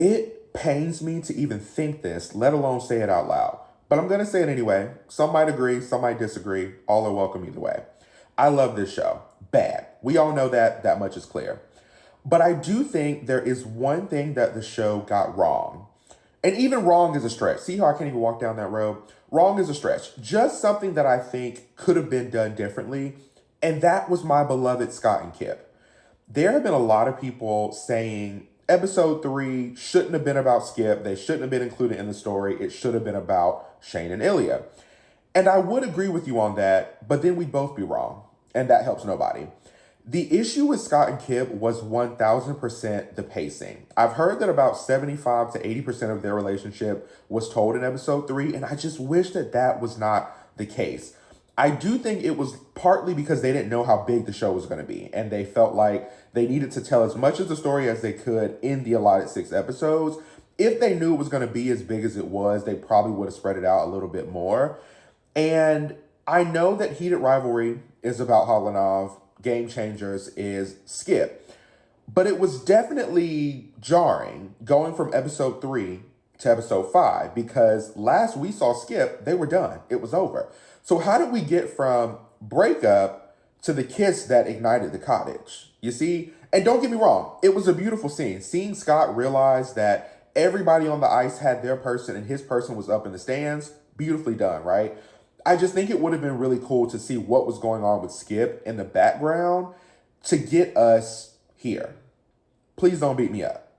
It pains me to even think this, let alone say it out loud. But I'm going to say it anyway. Some might agree, some might disagree. All are welcome either way. I love this show. Bad. We all know that. That much is clear. But I do think there is one thing that the show got wrong. And even wrong is a stretch. See how I can't even walk down that road? Wrong is a stretch. Just something that I think could have been done differently. And that was my beloved Scott and Kip. There have been a lot of people saying episode 3 shouldn't have been about Skip. They shouldn't have been included in the story. It should have been about Shane and Ilya. And I would agree with you on that, but then we'd both be wrong. And that helps nobody. The issue with Scott and Kip was 1000% the pacing. I've heard that about 75 to 80% of their relationship was told in episode 3, and I just wish that that was not the case. I do think it was partly because they didn't know how big the show was going to be, and they felt like they needed to tell as much of the story as they could in the allotted 6 episodes. If they knew it was going to be as big as it was, they probably would have spread it out a little bit more. And I know that Heated Rivalry is about Hollanov, Game Changers is Skip. But it was definitely jarring going from episode 3 to episode 5 because last we saw Skip, they were done. It was over. So how did we get from breakup to the kiss that ignited the cottage? You see? And don't get me wrong, it was a beautiful scene. Seeing Scott realize that everybody on the ice had their person and his person was up in the stands, beautifully done, right? I just think it would have been really cool to see what was going on with Skip in the background to get us here. Please don't beat me up.